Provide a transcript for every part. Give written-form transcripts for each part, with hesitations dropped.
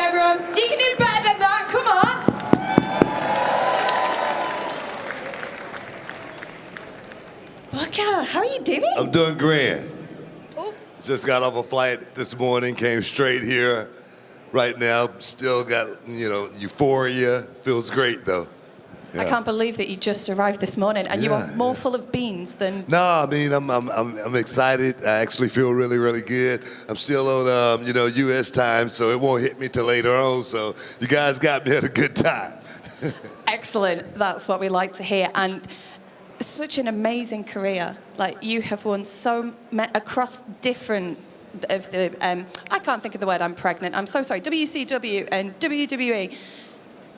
everyone. You can do better than that. Come on. Booker, how are you doing? I'm doing grand. Oh. Just got off a flight this morning, came straight here. Right now, still got, euphoria. Feels great, though. Yeah. I can't believe that you just arrived this morning and you are more full of beans than... No, I mean, I'm excited. I actually feel really, really good. I'm still on, U.S. time, so it won't hit me till later on. So you guys got me at a good time. Excellent. That's what we like to hear. And such an amazing career. Like, you have won across different of the... I can't think of the word, I'm pregnant. I'm so sorry. WCW and WWE.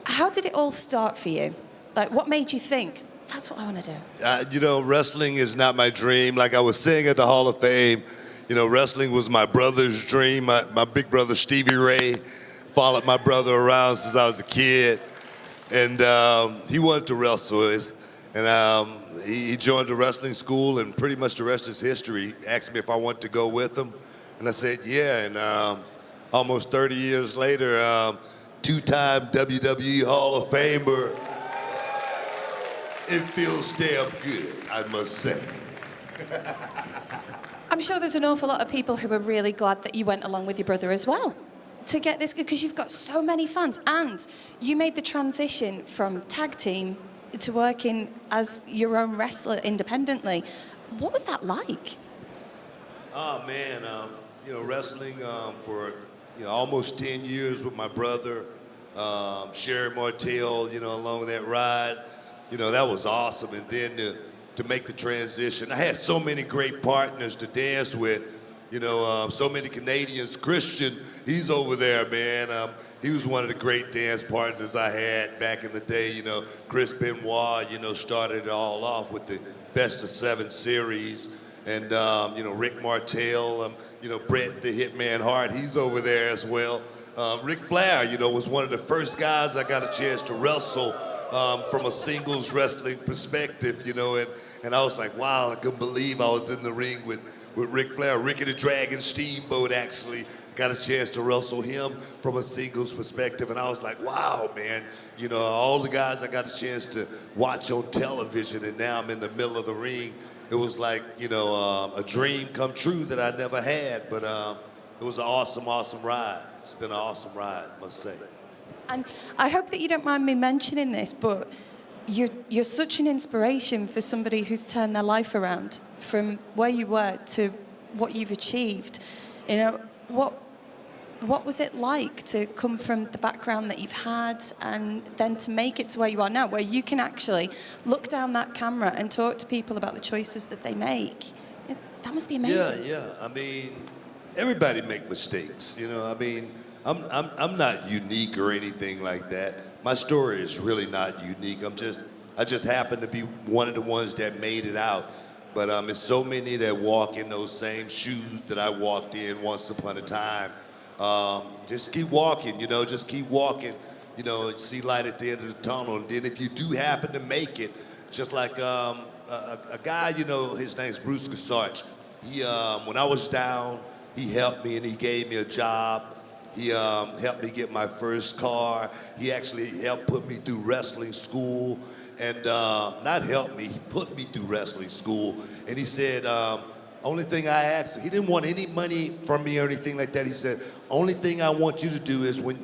How did it all start for you? Like, what made you think, that's what I want to do? Wrestling is not my dream. Like I was saying at the Hall of Fame, wrestling was my brother's dream. My big brother, Stevie Ray, followed my brother around since I was a kid. And he wanted to wrestle. And he joined the wrestling school, and pretty much the rest is history. He asked me if I wanted to go with him. And I said, yeah. And almost 30 years later, two-time WWE Hall of Famer. It feels damn good, I must say. I'm sure there's an awful lot of people who are really glad that you went along with your brother as well to get this, because you've got so many fans, and you made the transition from tag team to working as your own wrestler independently. What was that like? Oh man, wrestling for almost 10 years with my brother, Sherry Martel, along that ride. That was awesome. And then to make the transition, I had so many great partners to dance with. So many Canadians. Christian, he's over there, man. He was one of the great dance partners I had back in the day. Chris Benoit, started it all off with the Best of 7 series. And, Rick Martel, Bret the Hitman Hart, he's over there as well. Ric Flair, was one of the first guys I got a chance to wrestle from a singles wrestling perspective, and I was like, wow, I couldn't believe I was in the ring with Ric Flair. Ricky the Dragon Steamboat actually got a chance to wrestle him from a singles perspective, and I was like, wow, man, all the guys I got a chance to watch on television, and now I'm in the middle of the ring. It was like, a dream come true that I never had, but it was an awesome, awesome ride. It's been an awesome ride, I must say. And I hope that you don't mind me mentioning this, but you're such an inspiration for somebody who's turned their life around from where you were to what you've achieved. What was it like to come from the background that you've had and then to make it to where you are now, where you can actually look down that camera and talk to people about the choices that they make? That must be amazing. Yeah. I mean, everybody make mistakes, I'm not unique or anything like that. My story is really not unique. I just happen to be one of the ones that made it out. But it's so many that walk in those same shoes that I walked in once upon a time. Just keep walking, just keep walking. See light at the end of the tunnel. And then if you do happen to make it, just like a guy, his name's Bruce Gasarch. He, when I was down, he helped me and he gave me a job. He helped me get my first car. He actually helped put me through wrestling school. And not helped me, he put me through wrestling school. And he said, only thing I asked, he didn't want any money from me or anything like that. He said, only thing I want you to do is when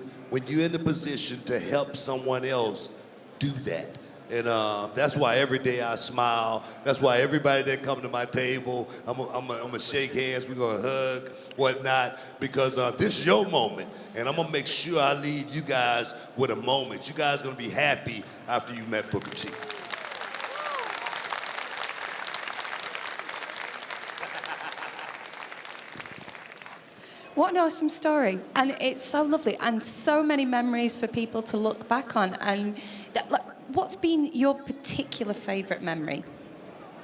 you're in the position to help someone else, do that. And that's why every day I smile. That's why everybody that come to my table, I'm gonna shake hands, we're gonna hug, whatnot, because this is your moment, and I'm gonna make sure I leave you guys with a moment. You guys gonna be happy after you met Booker T. What an awesome story. And it's so lovely and so many memories for people to look back on. And what's been your particular favorite memory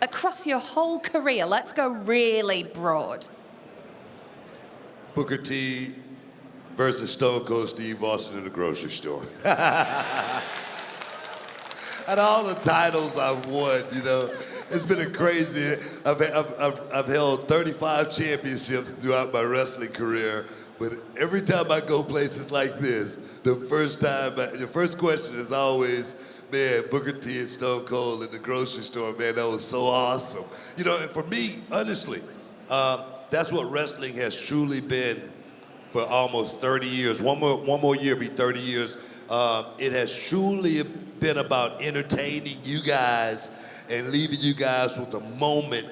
across your whole career? Let's go really broad. Booker T versus Stone Cold Steve Austin in the grocery store. And all the titles I've won, It's been a crazy. I've held 35 championships throughout my wrestling career, but every time I go places like this, the first question is always, man, Booker T and Stone Cold in the grocery store, man, that was so awesome. You know, and for me, honestly, that's what wrestling has truly been for almost 30 years. One more year, be 30 years. It has truly been about entertaining you guys and leaving you guys with a moment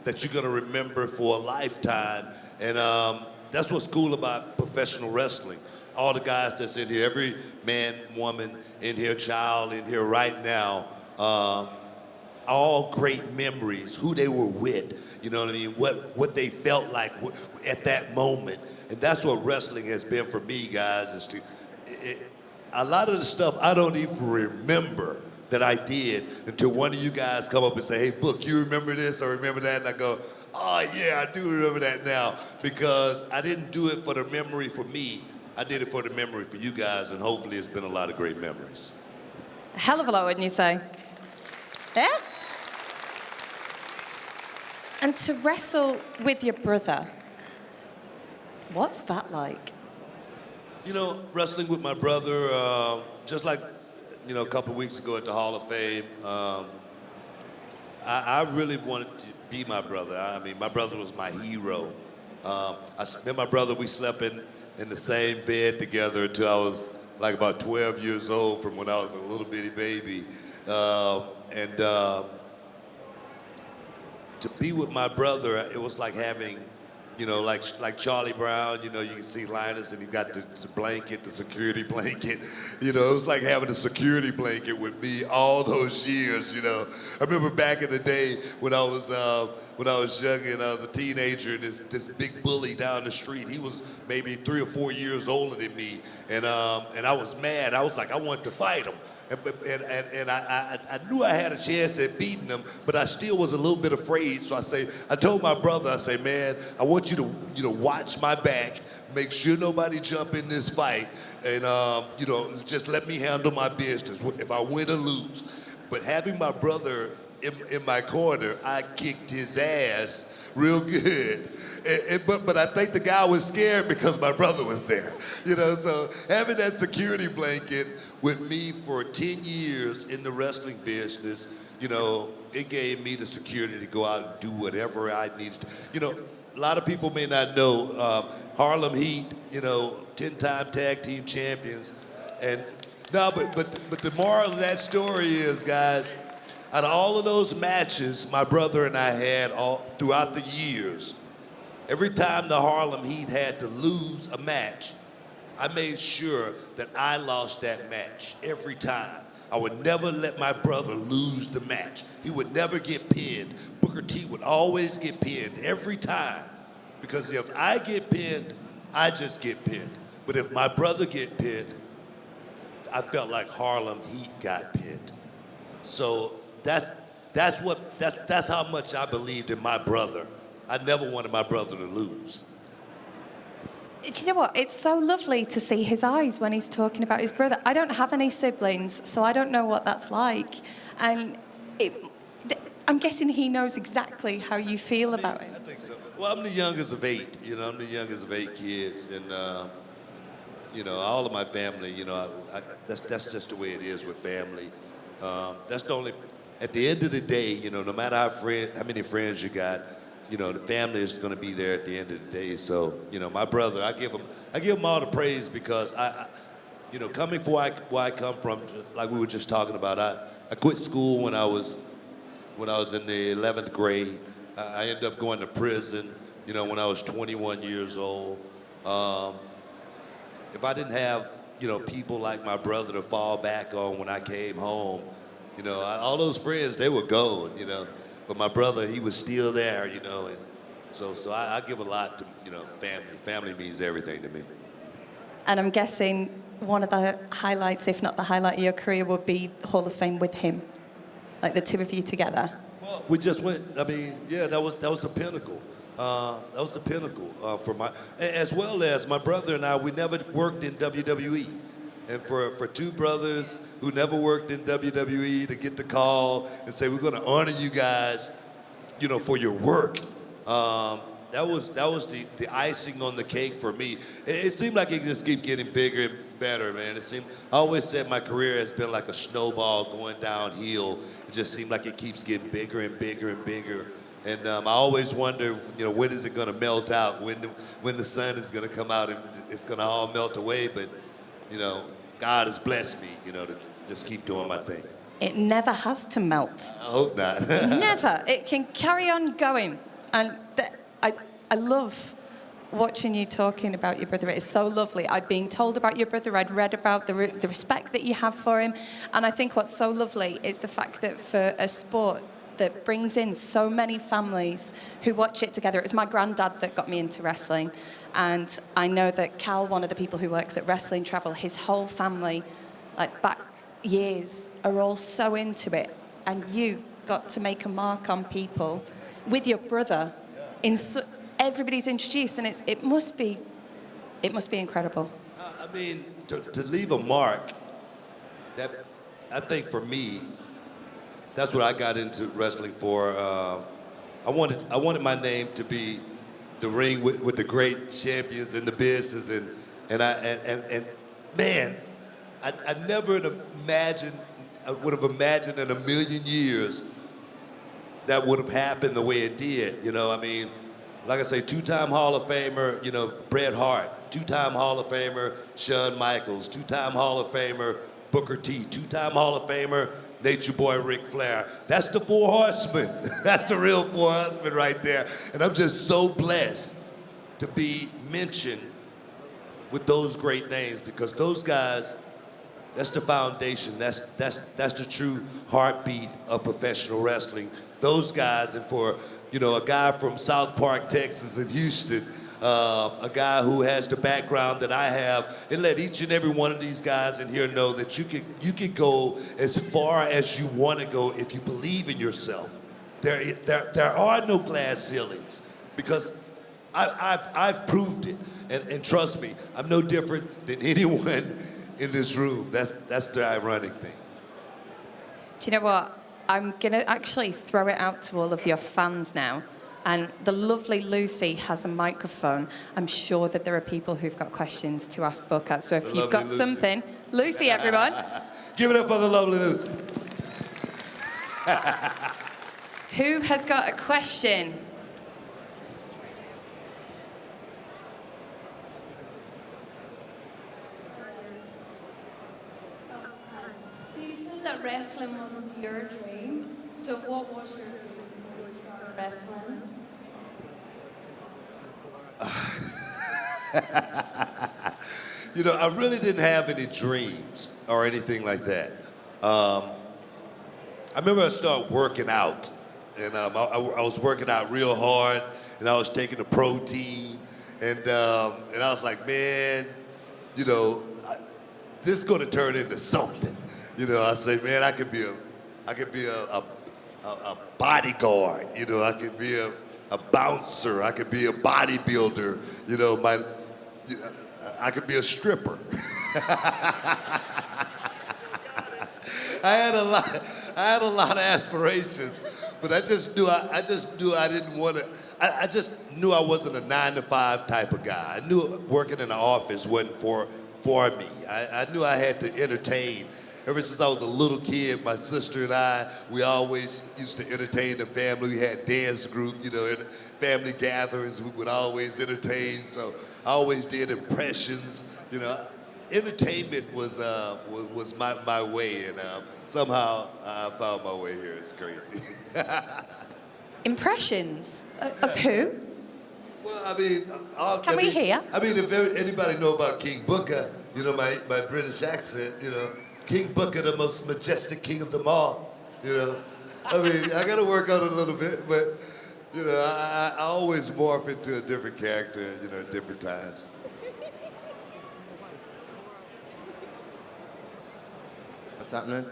that you're gonna remember for a lifetime. And that's what's cool about professional wrestling. All the guys that's in here, every man, woman in here, child in here right now, all great memories, who they were with, you know what I mean? What they felt like at that moment. And that's what wrestling has been for me, guys, is a lot of the stuff I don't even remember that I did until one of you guys come up and say, hey, Book, you remember this or remember that? And I go, oh, yeah, I do remember that now, because I didn't do it for the memory for me. I did it for the memory for you guys, and hopefully it's been a lot of great memories. A hell of a lot, wouldn't you say? Yeah? And to wrestle with your brother, what's that like? You know, wrestling with my brother, just like, you know, a couple of weeks ago at the Hall of Fame, I really wanted to be my brother. I mean, my brother was my hero. Me and my brother, we slept in the same bed together until I was like about 12 years old, from when I was a little bitty baby. To be with my brother, it was like having, you know, like Charlie Brown, you know, you can see Linus and he got the blanket, the security blanket. You know, it was like having a security blanket with me all those years, you know. I remember back in the day when I was young and I was a teenager, and this big bully down the street, he was maybe 3 or 4 years older than me. And I was mad. I was like, I wanted to fight him. And I knew I had a chance at beating him, but I still was a little bit afraid. So I told my brother, I say, man, I want you to, you know, watch my back, make sure nobody jump in this fight, and you know, just let me handle my business if I win or lose. But having my brother in my corner, I kicked his ass real good. But I think the guy was scared because my brother was there. You know, so having that security blanket with me for 10 years in the wrestling business, you know, it gave me the security to go out and do whatever I needed. You know, a lot of people may not know, Harlem Heat, you know, 10-time tag team champions. And no, but the moral of that story is, guys, out of all of those matches my brother and I had all throughout the years, every time the Harlem Heat had to lose a match, I made sure that I lost that match every time. I would never let my brother lose the match. He would never get pinned. Booker T would always get pinned every time. Because if I get pinned, I just get pinned. But if my brother get pinned, I felt like Harlem Heat got pinned. So that's how much I believed in my brother. I never wanted my brother to lose. Do you know what? It's so lovely to see his eyes when he's talking about his brother. I don't have any siblings, so I don't know what that's like. And I'm guessing he knows exactly how you feel about it. I think so. Well, I'm the youngest of 8. You know, I'm the youngest of 8 kids, and you know, all of my family. You know, that's just the way it is with family. That's the only. At the end of the day, you know, no matter how many friends you got, you know, the family is going to be there at the end of the day. So, you know, my brother, I give him all the praise, because you know, coming from where I come from, like we were just talking about, I quit school when I was in the 11th grade. I ended up going to prison, you know, when I was 21 years old. If I didn't have, you know, people like my brother to fall back on when I came home, you know, all those friends, they were gone, you know. But my brother, he was still there, you know, and so I give a lot to, you know, family. Family means everything to me. And I'm guessing one of the highlights, if not the highlight of your career, would be Hall of Fame with him, like the two of you together. Well, we just went. I mean, yeah, that was the pinnacle. That was the pinnacle for my, as well as my brother and I. We never worked in WWE. And for two brothers who never worked in WWE to get the call and say, we're gonna honor you guys, you know, for your work. That was the icing on the cake for me. It seemed like it just keeps getting bigger and better, man. I always said my career has been like a snowball going downhill. It just seemed like it keeps getting bigger and bigger and bigger. And I always wonder, you know, when is it gonna melt out? When the sun is gonna come out and it's gonna all melt away? But, you know, God has blessed me, you know, to just keep doing my thing. It never has to melt. I hope not. Never. It can carry on going. And I love watching you talking about your brother. It is so lovely. I've been told about your brother. I'd read about the respect that you have for him. And I think what's so lovely is the fact that for a sport that brings in so many families who watch it together. It was my granddad that got me into wrestling. And I know that Cal, one of the people who works at Wrestling Travel, his whole family, like back years, are all so into it. And you got to make a mark on people with your brother. Everybody's introduced, and it must be incredible. I mean, to leave a mark, that I think for me, that's what I got into wrestling for. I wanted my name to be the ring with the great champions in the business, and man, I never would have imagined in a million years that would have happened the way it did. You know, I mean, like I say, two-time Hall of Famer, you know, Bret Hart, two-time Hall of Famer, Shawn Michaels, two-time Hall of Famer, Booker T, two-time Hall of Famer, Nature Boy Ric Flair. That's the four horsemen. That's the real four horsemen right there. And I'm just so blessed to be mentioned with those great names, because those guys, that's the foundation. That's the true heartbeat of professional wrestling. Those guys, and for, you know, a guy from South Park, Texas, and Houston, a guy who has the background that I have, and let each and every one of these guys in here know that you can go as far as you want to go if you believe in yourself. There are no glass ceilings, because I've proved it, and trust me, I'm no different than anyone in this room. That's the ironic thing. Do you know what? I'm going to actually throw it out to all of your fans now. And the lovely Lucy has a microphone. I'm sure that there are people who've got questions to ask Booker. So if you've got Lucy. Something, Lucy, everyone. Give it up for the lovely Lucy. Who has got a question? That wrestling wasn't your dream. So what was your dream when you started wrestling? You know, I really didn't have any dreams or anything like that. I remember I started working out, and I was working out real hard, and I was taking the protein, and I was like, man, you know, this is going to turn into something. You know, I say, man, I could be a bodyguard. You know, I could be a bouncer. I could be a bodybuilder. You know, I could be a stripper. I had a lot of aspirations, but I just knew I didn't want to. I just knew I wasn't a 9-to-5 type of guy. I knew working in the office wasn't for me. I knew I had to entertain. Ever since I was a little kid, my sister and I, we always used to entertain the family. We had dance group, you know, at family gatherings, we would always entertain. So I always did impressions, you know. Entertainment was my way, and somehow I found my way here. It's crazy. Impressions? Of who? Well, I mean, Can we hear? I mean, if anybody know about King Booker, you know, my British accent, you know, King Booker, the most majestic king of them all, you know. I mean, I got to work on it a little bit, but, you know, I always morph into a different character, you know, at different times. What's happening?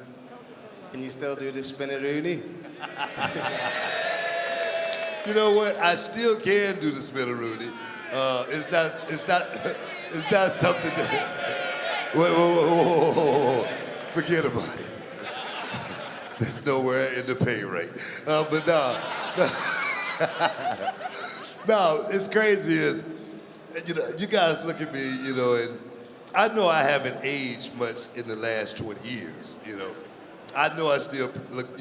Can you still do the spinneroonie? You know what? I still can do the spinneroonie. It's not something that Whoa. Forget about it. There's nowhere in the pay rate. But no. No, it's crazy is, you guys look at me, and I know I haven't aged much in the last 20 years, I know I still look,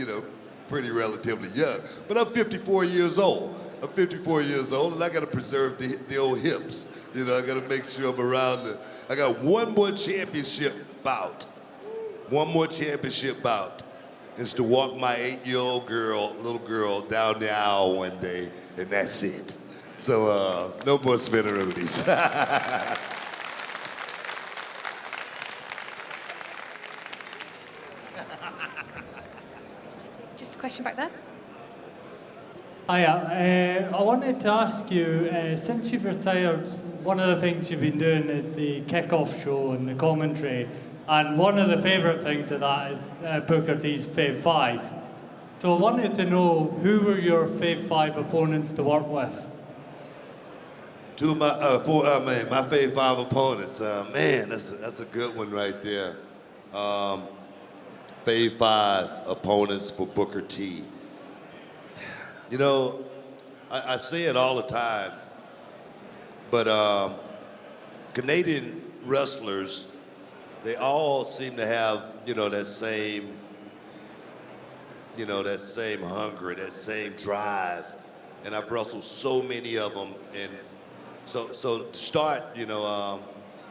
pretty relatively young, but I'm 54 years old. I'm 54 years old, and I got to preserve the old hips. I got to make sure I'm around I got one more championship bout. One more championship bout is to walk my 8-year-old little girl, down the aisle one day, and that's it. So, no more spinneroonies. Just a question back there. Hiya. I wanted to ask you, since you've retired, one of the things you've been doing is the kickoff show and the commentary, and one of the favourite things of that is Booker T's Fave 5. So I wanted to know, who were your Fave 5 opponents to work with? Two of my my Fave 5 opponents. Man, that's a good one right there. Fave 5 opponents for Booker T. I say it all the time, but Canadian wrestlers, they all seem to have, that same hunger, that same drive. And I've wrestled so many of them. And so to start,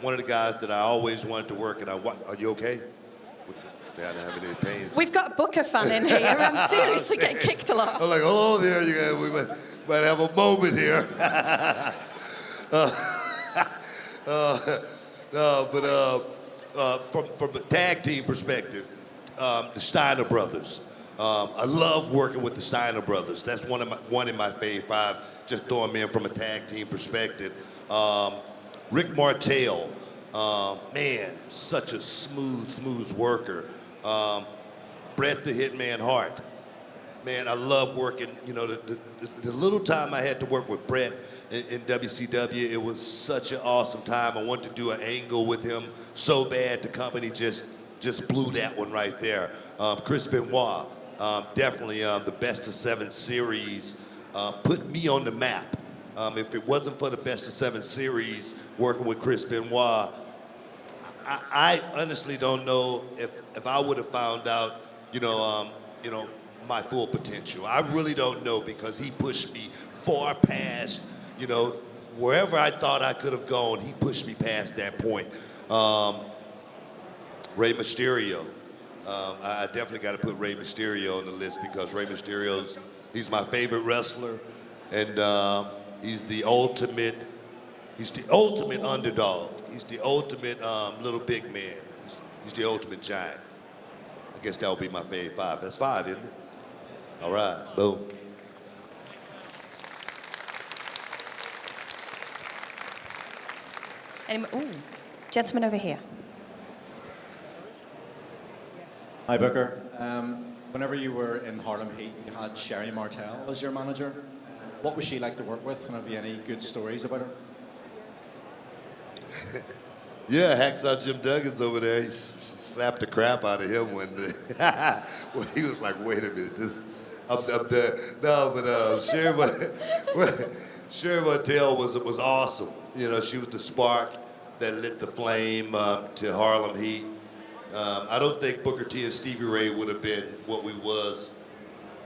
one of the guys that I always wanted to work, are you okay? I don't have any pains. We've got a Booker fan in here. I'm seriously getting kicked a lot. I'm like, oh, there you go. We might have a moment here. From a tag team perspective, the Steiner brothers. I love working with the Steiner brothers. That's one in my Fave 5. Just throwing them in from a tag team perspective. Rick Martel. Man, such a smooth worker. Bret the Hitman Hart. Man, I love working, the little time I had to work with Bret in WCW, it was such an awesome time. I wanted to do an angle with him so bad, the company just blew that one right there. Chris Benoit, definitely the Best of 7 series, put me on the map. If it wasn't for the Best of 7 series, working with Chris Benoit, I honestly don't know if I would have found out, my full potential. I really don't know, because he pushed me far past, wherever I thought I could have gone, he pushed me past that point. Rey Mysterio. I definitely got to put Rey Mysterio on the list, because Rey Mysterio's, he's my favorite wrestler, and he's the ultimate underdog. He's the ultimate little big man. He's the ultimate giant. I guess that would be my Fave 5. That's 5, isn't it? All right, boom. Gentleman over here. Hi, Booker. Whenever you were in Harlem Heat, you had Sherry Martel as your manager. What was she like to work with, and have you any good stories about her? Yeah, Hacksaw Jim Duggan's over there. She slapped the crap out of him one day. Well, he was like, wait a minute, I'm done. No, but Sherry Martel was awesome. She was the spark that lit the flame to Harlem Heat. I don't think Booker T and Stevie Ray would have been what we was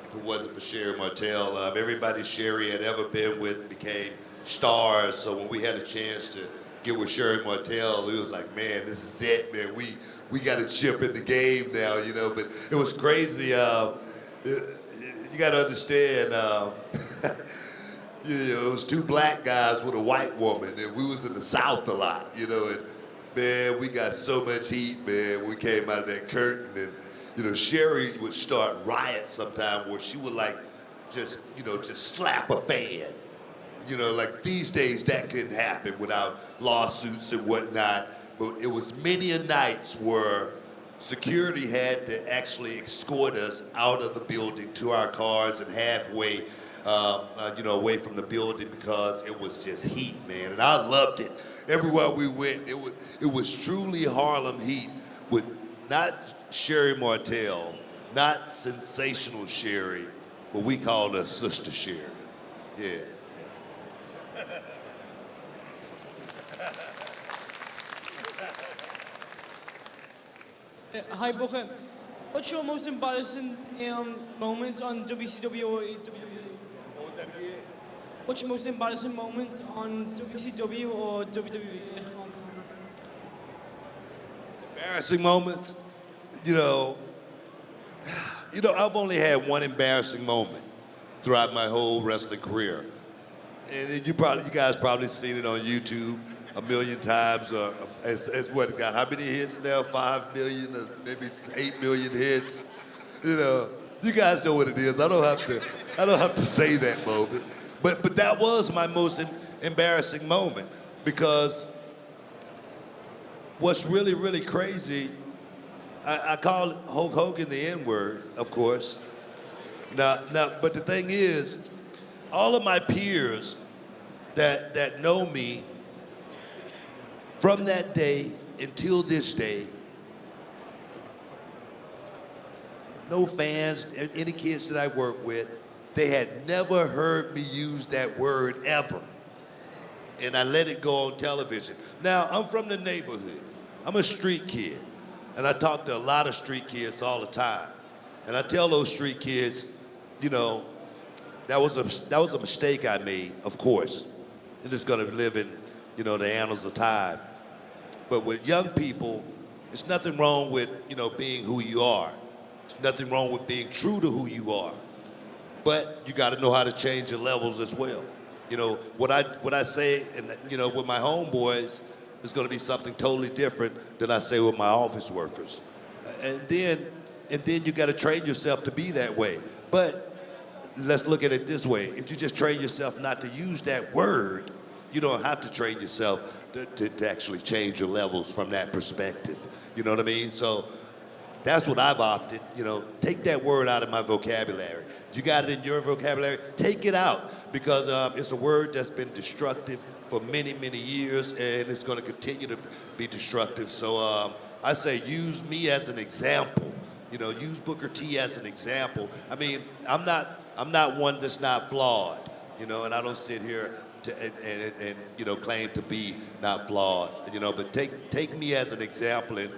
if it wasn't for Sherry Martel. Everybody Sherry had ever been with became stars, so when we had a chance to get with Sherry Martel, it was like, man, this is it, man. We got a chip in the game now, but it was crazy. You got to understand, it was two black guys with a white woman, and we was in the South a lot, and man, we got so much heat, man, when we came out of that curtain. And, Sherry would start riots sometime where she would just slap a fan. Like these days that couldn't happen without lawsuits and whatnot. But it was many a nights where security had to actually escort us out of the building to our cars, and halfway away from the building because it was just heat, man, and I loved it. Everywhere we went, it was truly Harlem Heat with not Sherry Martel, not sensational Sherry, but we called her Sister Sherry. Yeah. Hi, Booker. What's your most embarrassing moments on WCW or WWE? What's your most embarrassing moments on WCW or WWE? Embarrassing moments? I've only had one embarrassing moment throughout my whole wrestling career. And you guys probably seen it on YouTube a million times. As what it got? How many hits now? 5 million, or maybe 8 million hits. You guys know what it is. I don't have to say that moment. But that was my most embarrassing moment, because what's really, really crazy, I call Hulk Hogan the N-word, of course. Now, but the thing is, all of my peers that know me from that day until this day, no fans, any kids that I work with, they had never heard me use that word ever. And I let it go on television. Now, I'm from the neighborhood. I'm a street kid. And I talk to a lot of street kids all the time. And I tell those street kids, that was a mistake I made, of course. You're just gonna live in, the annals of time. But with young people, there's nothing wrong with, being who you are. There's nothing wrong with being true to who you are. But you gotta know how to change your levels as well. What I say, and with my homeboys, is gonna be something totally different than I say with my office workers. And then you gotta train yourself to be that way. But let's look at it this way. If you just train yourself not to use that word, you don't have to train yourself to actually change your levels from that perspective. You know what I mean? So that's what I've opted. Take that word out of my vocabulary. You got it in your vocabulary, take it out, because it's a word that's been destructive for many, many years, and it's going to continue to be destructive. So I say use me as an example. Use Booker T as an example. I mean, I'm not one that's not flawed, and I don't sit here and claim to be not flawed, but take me as an example and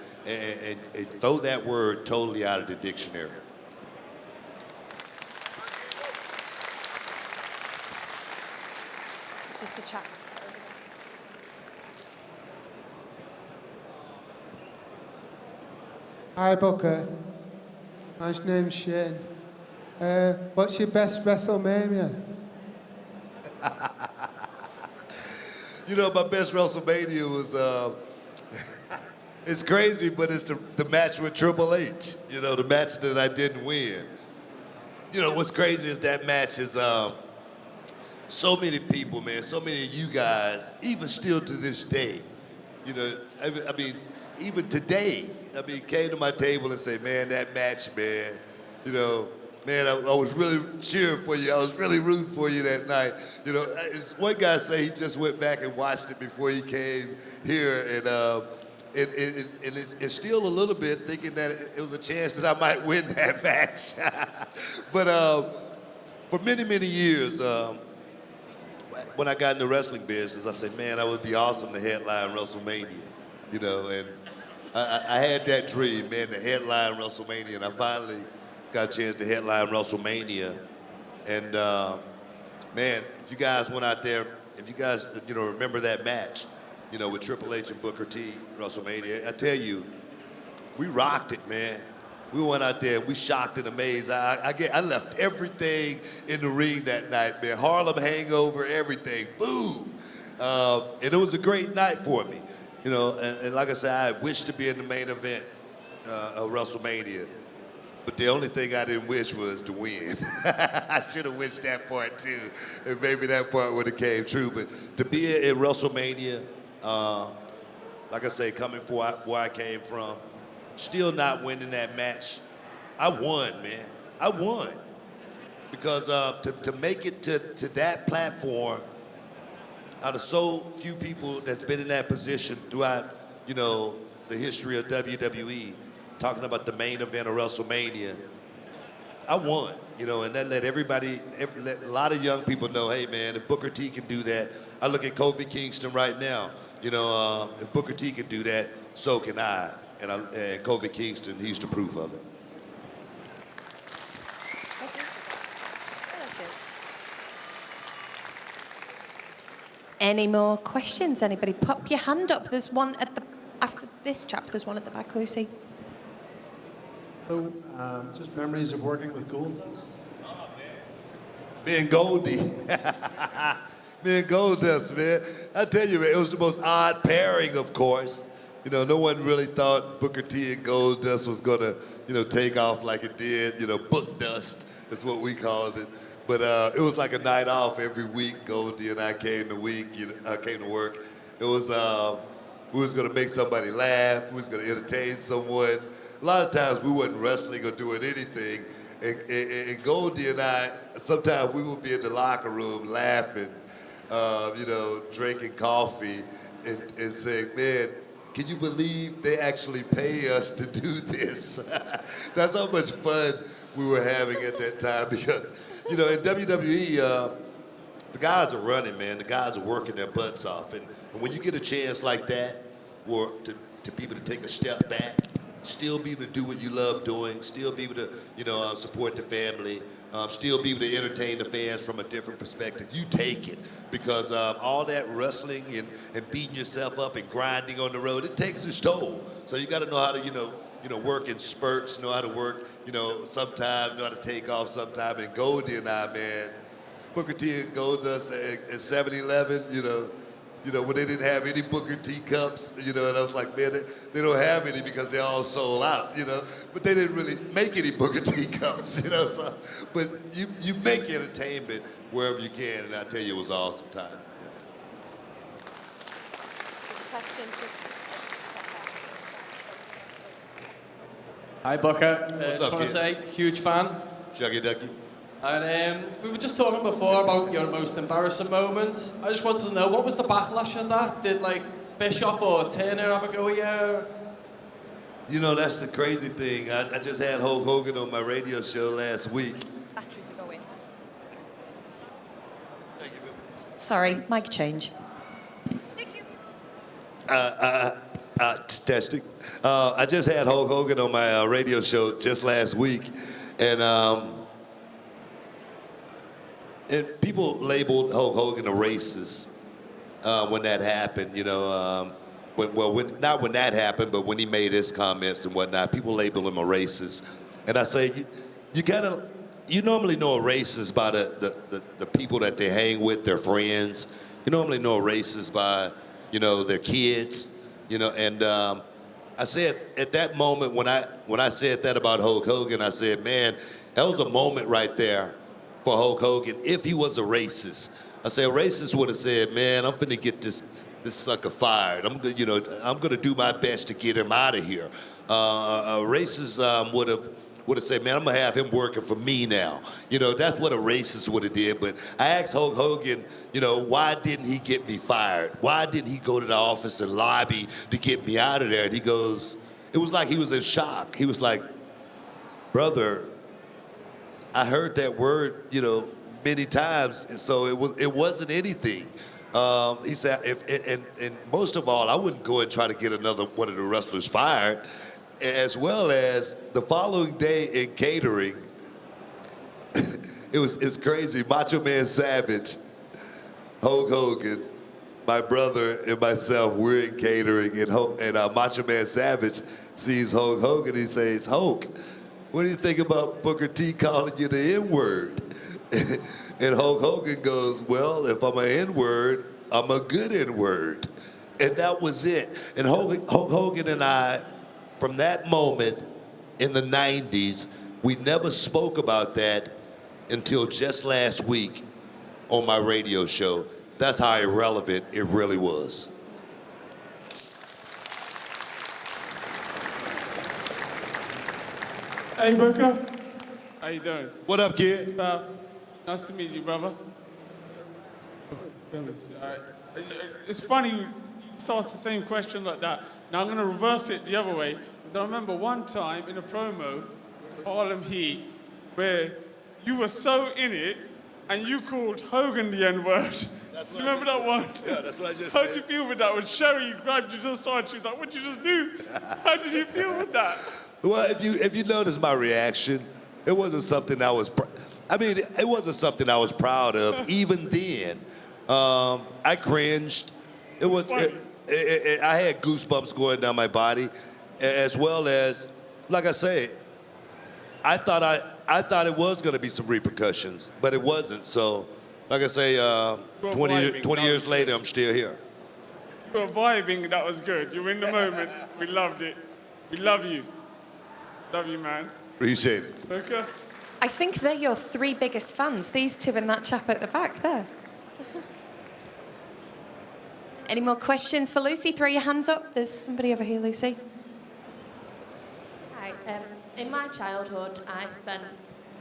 throw that word totally out of the dictionary. It's just a chat. Hi, Booker. My name's Shane. What's your best WrestleMania? My best WrestleMania was, it's crazy, but it's the match with Triple H, the match that I didn't win. What's crazy is that match is, so many people, man, so many of you guys, even still to this day, I mean, even today, came to my table and say, man, that match, man, man, I was really cheering for you. I was really rooting for you that night. It's one guy say he just went back and watched it before he came here, and it's still a little bit thinking that it was a chance that I might win that match. But for many, many years, when I got in the wrestling business, I said, man, that would be awesome to headline WrestleMania, and I had that dream, man, to headline WrestleMania, and I finally got a chance to headline WrestleMania. And man, if you guys went out there, if you guys, remember that match, with Triple H and Booker T, WrestleMania, I tell you, we rocked it, man. We went out there and we shocked and amazed. I left everything in the ring that night, man. Harlem hangover, everything, boom. And it was a great night for me, and like I said, I wished to be in the main event of WrestleMania. But the only thing I didn't wish was to win. I should have wished that part too, and maybe that part would have came true. But to be at WrestleMania, like I say, coming from where I came from, still not winning that match, I won, man. I won. because to make it to that platform, out of so few people that's been in that position throughout, you know, the history of WWE, talking about the main event of WrestleMania, I won, you know, and that let let a lot of young people know, hey man, if Booker T can do that, I look at Kofi Kingston right now, you know, if Booker T can do that, so can I. And Kofi Kingston, he's the proof of it. Any more questions? Anybody pop your hand up? There's one after this chap, there's one at the back, Lucy. So, just memories of working with Goldust. Oh, man. Me and Goldie. Me and Goldust, man. I tell you, man, it was the most odd pairing, of course. You know, no one really thought Booker T and Goldust was gonna, you know, take off like it did. You know, book dust is what we called it. But it was like a night off every week. Goldie and I came to work. It was we was gonna make somebody laugh. We was gonna entertain someone. A lot of times we wasn't wrestling or doing anything. And Goldie and I, sometimes we would be in the locker room laughing, you know, drinking coffee and saying, man, can you believe they actually pay us to do this? That's how much fun we were having at that time because, you know, in WWE, the guys are running, man. The guys are working their butts off. And when you get a chance like that, or to be able to take a step back, still be able to do what you love doing, still be able to, you know, support the family, still be able to entertain the fans from a different perspective, you take it. Because all that wrestling and beating yourself up and grinding on the road, it takes its toll. So you got to know how to, you know, work in spurts, know how to work, you know, sometime, know how to take off sometime. And Goldie and I, man, Booker T and Goldust at 7-Eleven, you know, when they didn't have any Booker T cups, you know, and I was like, man, they don't have any because they all sold out, you know. But they didn't really make any Booker T cups, you know. So, but you make entertainment wherever you can, and I tell you, it was an awesome time. There's a question just... Hi, Booker. What's up, just want to say, huge fan. Shucky Ducky. And we were just talking before about your most embarrassing moments. I just wanted to know, what was the backlash of that? Did, like, Bischoff or Turner have a go at you? You know, that's the crazy thing. I just had Hulk Hogan on my radio show last week. Batteries are going. Thank you. Sorry, mic change. Thank you. Testing. I just had Hulk Hogan on my radio show just last week, and people labeled Hulk Hogan a racist when that happened. You know, not when that happened, but when he made his comments and whatnot, people labeled him a racist. And I say, you normally know a racist by the people that they hang with, their friends. You normally know a racist by, you know, their kids. You know, and I said at that moment when I said that about Hulk Hogan, I said, man, that was a moment right there for Hulk Hogan. If he was a racist, I said a racist would have said, man, I'm finna get this sucker fired. I'm gonna do my best to get him out of here. A racist would have said, man, I'm gonna have him working for me now. You know, that's what a racist would have did. But I asked Hulk Hogan, you know, why didn't he get me fired? Why didn't he go to the office and lobby to get me out of there? And he goes, it was like he was in shock. He was like, brother, I heard that word, you know, many times, and so it wasn't anything. He said, and most of all, I wouldn't go and try to get another one of the wrestlers fired. As well as the following day in catering, it's crazy. Macho Man Savage, Hulk Hogan, my brother and myself, we're in catering, and Macho Man Savage sees Hulk Hogan. He says, Hulk, what do you think about Booker T calling you the N-word? And Hulk Hogan goes, well, if I'm an N-word, I'm a good N-word. And that was it. And Hulk Hogan and I, from that moment in the 90s, we never spoke about that until just last week on my radio show. That's how irrelevant it really was. Hey, Booker. How you doing? What up, kid? Nice to meet you, brother. All right. It's funny you just asked the same question like that. Now I'm going to reverse it the other way. Because I remember one time in a promo with Harlem Heat where you were so in it and you called Hogan the N-word. You remember that one? Yeah, that's what I just How said. did you feel with that? When Sherry grabbed you to the side, she was like, what'd you just do? How did you feel with that? Well, if you notice my reaction, it wasn't something I was. It wasn't something I was proud of. Even then, I cringed. It was. I had goosebumps going down my body, as well as, like I say, I thought it was going to be some repercussions, but it wasn't. So, like I say, 20 years later, I'm still here. You were vibing, that was good. You were in the moment. We loved it. We love you. Love you, man. Appreciate it. Okay. I think they're your 3 biggest fans, these two and that chap at the back there. Any more questions for Lucy? Throw your hands up. There's somebody over here, Lucy. Hi. In my childhood, I spent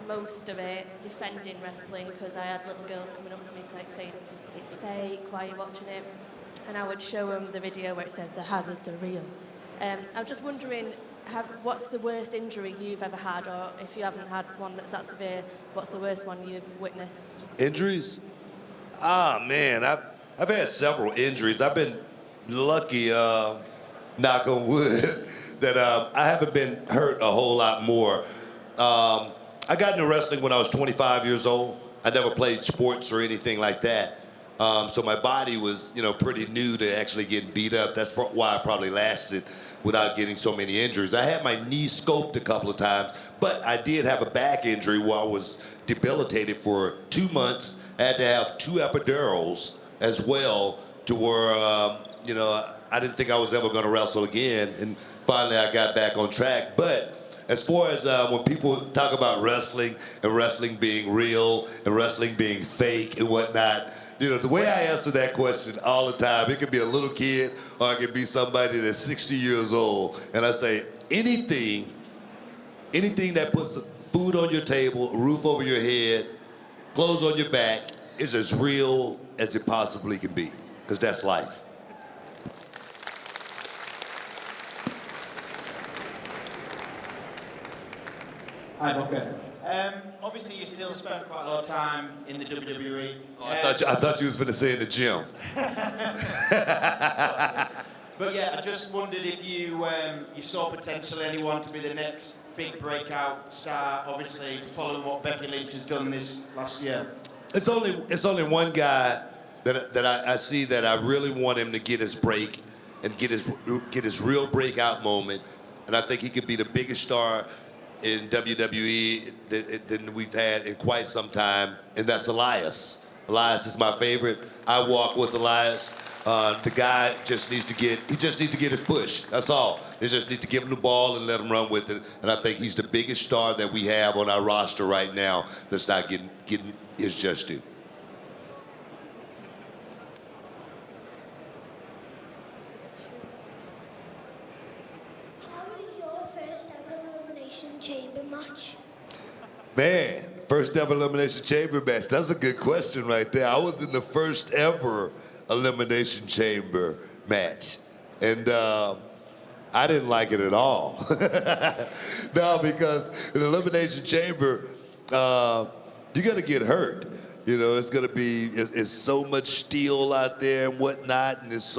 most of it defending wrestling because I had little girls coming up to me saying, it's fake, why are you watching it? And I would show them the video where it says the hazards are real. I'm just wondering, what's the worst injury you've ever had, or if you haven't had one that's that severe, what's the worst one you've witnessed? Injuries? Ah, man, I've had several injuries. I've been lucky, knock on wood, that I haven't been hurt a whole lot more. I got into wrestling when I was 25 years old. I never played sports or anything like that. So my body was, pretty new to actually getting beat up. That's why I probably lasted without getting so many injuries. I had my knee scoped a couple of times, but I did have a back injury where I was debilitated for 2 months. I had to have 2 epidurals as well, to where, I didn't think I was ever gonna wrestle again. And finally I got back on track. But as far as when people talk about wrestling and wrestling being real and wrestling being fake and whatnot, the way I answer that question all the time, it could be a little kid or it could be somebody that's 60 years old. And I say, anything that puts food on your table, a roof over your head, clothes on your back, is as real as it possibly can be, because that's life. Hi, Booker. Obviously, you still spent quite a lot of time in the WWE. Oh, I thought you was going to say in the gym. But yeah, I just wondered if you saw potentially anyone to be the next big breakout star, obviously following what Becky Lynch has done this last year. It's only one guy that I see that I really want him to get his break and get his real breakout moment, and I think he could be the biggest star in WWE than we've had in quite some time, and that's Elias. Elias is my favorite. I walk with Elias. The guy just needs to get his push. That's all. They just need to give him the ball and let him run with it. And I think he's the biggest star that we have on our roster right now that's not getting his just due. How was your first ever Elimination Chamber match? Man, first ever Elimination Chamber match. That's a good question right there. I was in the first ever Elimination Chamber match. And I didn't like it at all. No, because in Elimination Chamber, you're gonna get hurt. It's so much steel out there and whatnot, and it's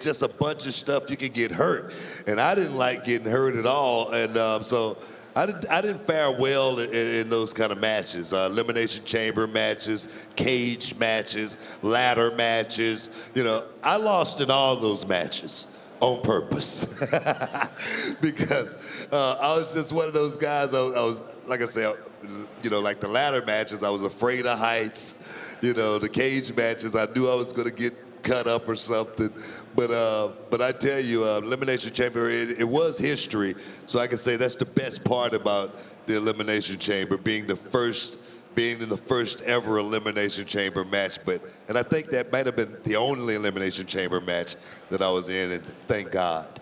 just a bunch of stuff you can get hurt. And I didn't like getting hurt at all, and so I didn't fare well in those kind of matches. Elimination Chamber matches, cage matches, ladder matches. I lost in all those matches on purpose. Because I was just one of those guys. I was, like I said, like the ladder matches, I was afraid of heights. The cage matches, I knew I was going to get cut up or something. But I tell you, Elimination Chamber, it was history. So I can say that's the best part about the Elimination Chamber, being in the first ever Elimination Chamber match. And I think that might have been the only Elimination Chamber match that I was in, and thank God.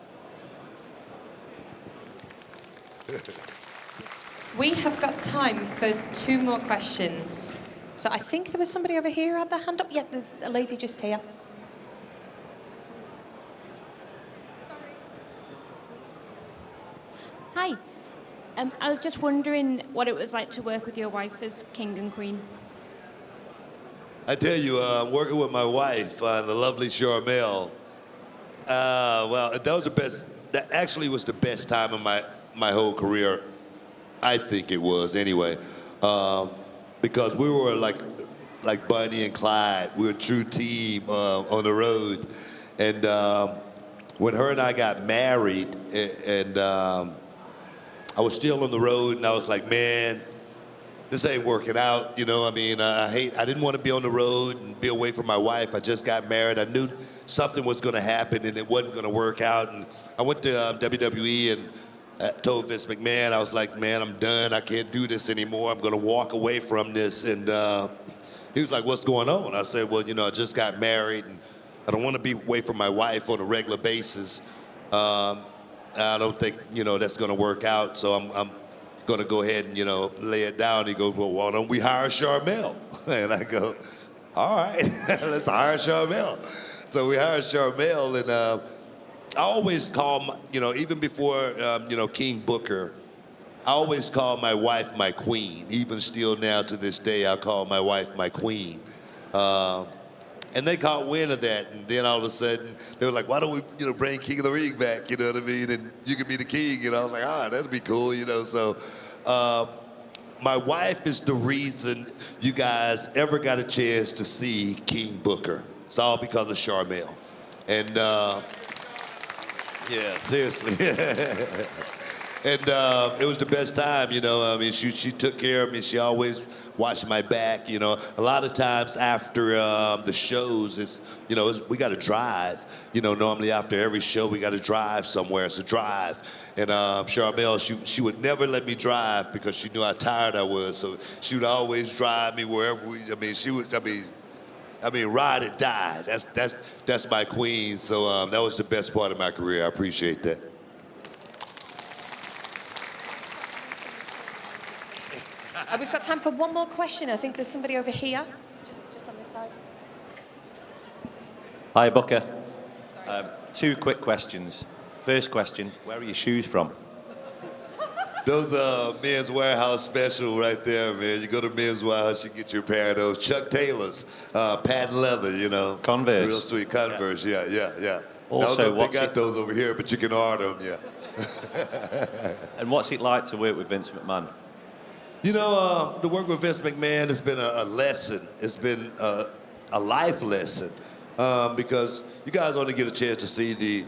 We have got time for 2 more questions. So I think there was somebody over here who had their hand up. Yeah, there's a lady just here. Hi. I was just wondering what it was like to work with your wife as king and queen. I tell you, working with my wife, the lovely Charmel, well, that was the best, that actually was the best time of my whole career. I think it was anyway, because we were like Bonnie and Clyde. We were a true team on the road. And when her and I got married, and I was still on the road, and I was like, man, this ain't working out, you know. I mean, I didn't want to be on the road and be away from my wife. I just got married. I knew something was going to happen and it wasn't going to work out. And I went to WWE and I told Vince McMahon, I was like, man, I'm done. I can't do this anymore. I'm going to walk away from this. And he was like, what's going on? I said, well, you know, I just got married and I don't want to be away from my wife on a regular basis. I don't think, you know, that's going to work out. So I'm going to go ahead and, you know, lay it down. He goes, well, why don't we hire Charmel? And I go, all right, let's hire Charmel. So we hired Charmel, and I always call, you know, even before, you know, King Booker, I always call my wife my queen. Even still now to this day, I call my wife my queen. And they caught wind of that, and then all of a sudden, they were like, why don't we, you know, bring King of the Ring back, you know what I mean? And you could be the king, you know? I was like, that'd be cool, you know? So my wife is the reason you guys ever got a chance to see King Booker. It's all because of Charmel. And yeah, seriously. And it was the best time, you know? I mean, she took care of me. She always watched my back, you know. A lot of times after the shows, it's, you know, we got to drive. You know, normally after every show, we got to drive somewhere. It's a drive. And Charmel, she would never let me drive because she knew how tired I was. So she would always drive me wherever we, I mean, ride or die. That's my queen. So that was the best part of my career. I appreciate that. We've got time for 1 more question. I think there's somebody over here, just on this side. Hi, Booker. 2 quick questions. First question, where are your shoes from? Those are Men's Warehouse special right there, man. You go to Men's Warehouse, you get your pair of those Chuck Taylors, patent leather, you know. Converse. Real sweet Converse, yeah. Also, they got those over here, but you can order them, yeah. And what's it like to work with Vince McMahon? You know, the work with Vince McMahon has been a lesson. It's been a life lesson because you guys only get a chance to see the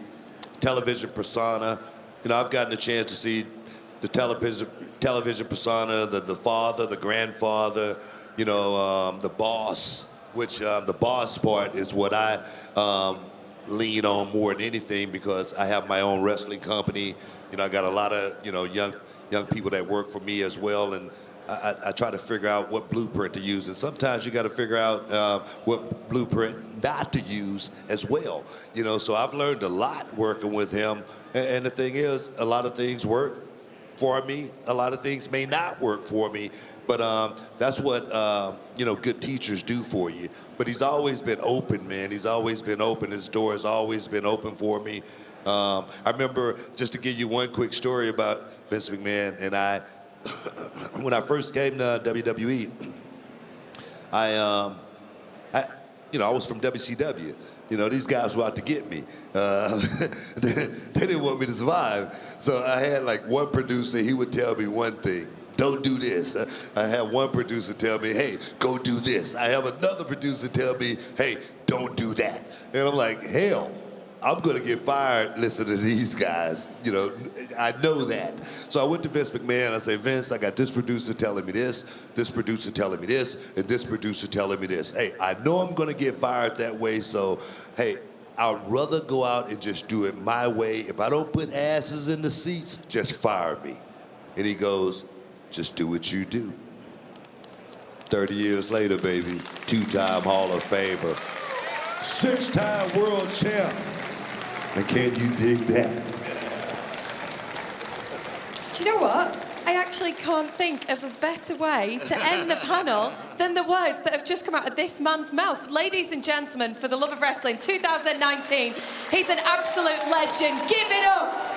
television persona. You know, I've gotten a chance to see the television persona, the father, the grandfather, you know, the boss, which the boss part is what I lean on more than anything because I have my own wrestling company. You know, I got a lot of, you know, young people that work for me as well, and I try to figure out what blueprint to use. And sometimes you got to figure out what blueprint not to use as well. You know, so I've learned a lot working with him. And the thing is, a lot of things work for me. A lot of things may not work for me. But that's what, you know, good teachers do for you. But he's always been open, man. He's always been open. His door has always been open for me. I remember, just to give you one quick story about Vince McMahon and I, when I first came to WWE, I was from WCW. You know, these guys were out to get me. They didn't want me to survive. So I had like one producer, he would tell me one thing. Don't do this. I had one producer tell me, hey, go do this. I have another producer tell me, hey, don't do that. And I'm like, hell, I'm gonna get fired listening to these guys. You know, I know that. So I went to Vince McMahon, I said, Vince, I got this producer telling me this producer telling me this, and this producer telling me this. Hey, I know I'm gonna get fired that way, so, hey, I'd rather go out and just do it my way. If I don't put asses in the seats, just fire me. And he goes, just do what you do. 30 years later, baby, 2-time Hall of Famer, 6-time world champ. And can you dig that? Do you know what? I actually can't think of a better way to end the panel than the words that have just come out of this man's mouth. Ladies and gentlemen, for the love of wrestling, 2019, he's an absolute legend. Give it up